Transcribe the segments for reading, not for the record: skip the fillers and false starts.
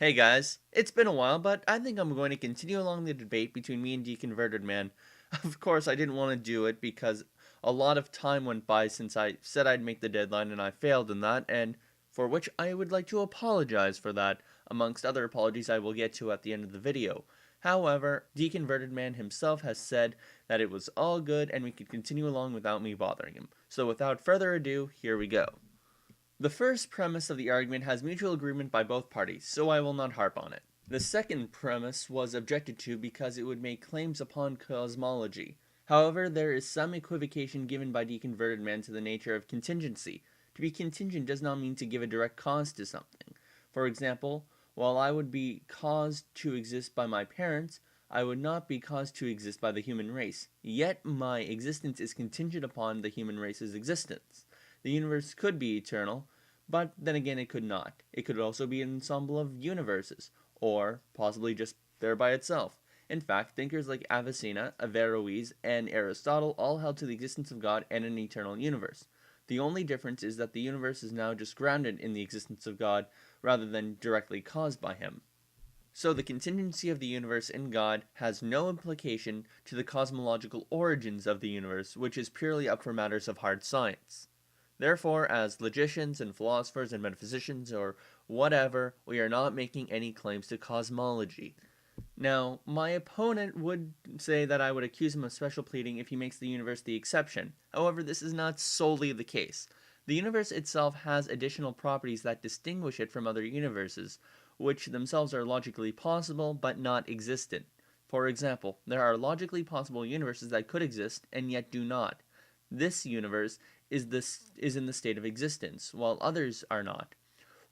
Hey guys, it's been a while, but I think I'm going to continue along the debate between me and Deconvertedman. Of course, I didn't want to do it because a lot of time went by since I said I'd make the deadline and I failed in that, and for which I would like to apologize for that, amongst other apologies I will get to at the end of the video. However, Deconvertedman himself has said that it was all good and we could continue along without me bothering him. So without further ado, here we go. The first premise of the argument has mutual agreement by both parties, so I will not harp on it. The second premise was objected to because it would make claims upon cosmology. However, there is some equivocation given by Deconvertedman to the nature of contingency. To be contingent does not mean to give a direct cause to something. For example, while I would be caused to exist by my parents, I would not be caused to exist by the human race. Yet my existence is contingent upon the human race's existence. The universe could be eternal, but then again it could not. It could also be an ensemble of universes, or possibly just there by itself. In fact, thinkers like Avicenna, Averroes, and Aristotle all held to the existence of God and an eternal universe. The only difference is that the universe is now just grounded in the existence of God rather than directly caused by him. So the contingency of the universe in God has no implication to the cosmological origins of the universe, which is purely up for matters of hard science. Therefore, as logicians and philosophers and metaphysicians or whatever, we are not making any claims to cosmology. Now, my opponent would say that I would accuse him of special pleading if he makes the universe the exception. However, this is not solely the case. The universe itself has additional properties that distinguish it from other universes, which themselves are logically possible but not existent. For example, there are logically possible universes that could exist and yet do not. This universe is in the state of existence, while others are not.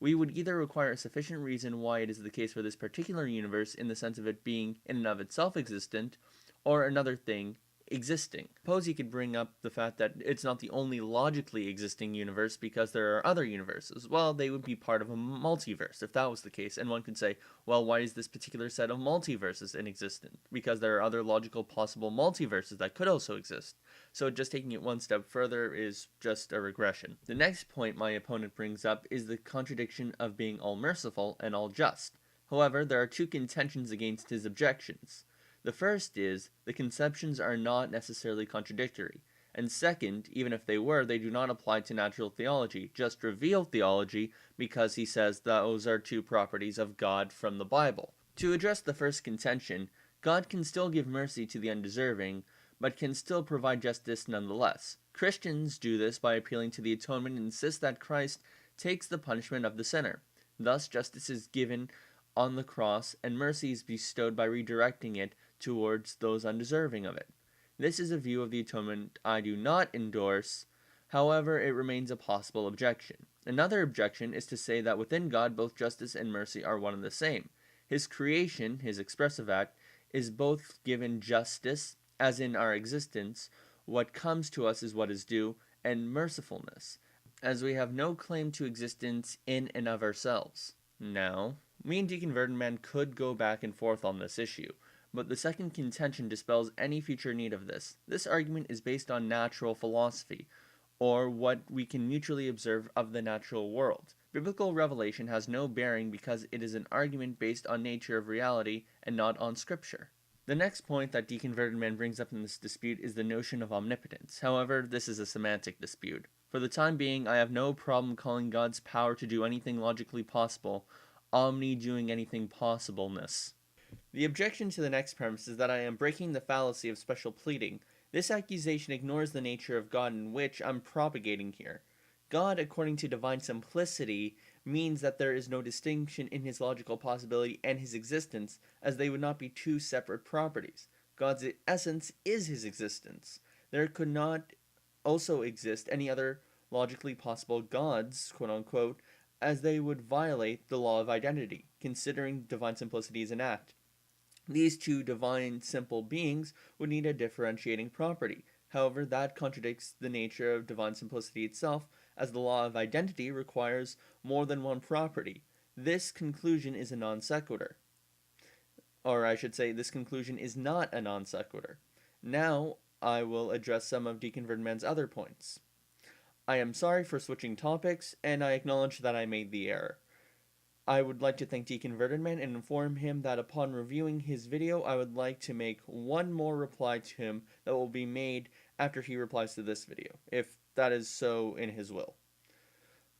We would either require a sufficient reason why it is the case for this particular universe in the sense of it being in and of itself existent, or another thing existing. Suppose you could bring up the fact that it's not the only logically existing universe because there are other universes. Well, they would be part of a multiverse if that was the case, and one could say, well, why is this particular set of multiverses in existence? Because there are other logical possible multiverses that could also exist. So just taking it one step further is just a regression. The next point my opponent brings up is the contradiction of being all merciful and all just. However, there are two contentions against his objections. The first is, the conceptions are not necessarily contradictory. And second, even if they were, they do not apply to natural theology, just revealed theology, because he says those are two properties of God from the Bible. To address the first contention, God can still give mercy to the undeserving, but can still provide justice nonetheless. Christians do this by appealing to the atonement and insist that Christ takes the punishment of the sinner. Thus, justice is given on the cross, and mercy is bestowed by redirecting it towards those undeserving of it. This is a view of the atonement I do not endorse, however, it remains a possible objection. Another objection is to say that within God both justice and mercy are one and the same. His creation, his expressive act, is both given justice, as in our existence, what comes to us is what is due, and mercifulness, as we have no claim to existence in and of ourselves. Now, me and Deconvertedman could go back and forth on this issue, but the second contention dispels any future need of this. This argument is based on natural philosophy, or what we can mutually observe of the natural world. Biblical revelation has no bearing because it is an argument based on nature of reality and not on scripture. The next point that Deconvertedman brings up in this dispute is the notion of omnipotence. However, this is a semantic dispute. For the time being, I have no problem calling God's power to do anything logically possible omni doing anything possibleness. The objection to the next premise is that I am breaking the fallacy of special pleading. This accusation ignores the nature of God in which I'm propagating here. God, according to divine simplicity, means that there is no distinction in his logical possibility and his existence, as they would not be two separate properties. God's essence is his existence. There could not also exist any other logically possible gods, quote unquote, as they would violate the law of identity, considering divine simplicity as an act. These two divine simple beings would need a differentiating property. However, that contradicts the nature of divine simplicity itself, as the law of identity requires more than one property. This conclusion is a non sequitur. Or I should say, this conclusion is not a non sequitur. Now, I will address some of Deconvertedman's other points. I am sorry for switching topics, and I acknowledge that I made the error. I would like to thank Deconvertedman and inform him that upon reviewing his video, I would like to make one more reply to him that will be made after he replies to this video, if that is so in his will.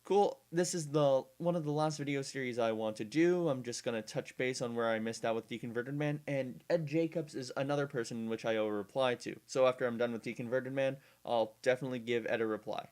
Cool, this is the one of the last video series I want to do. I'm just going to touch base on where I missed out with Deconvertedman, and Ed Jacobs is another person in which I owe a reply to. So after I'm done with Deconvertedman, I'll definitely give Ed a reply.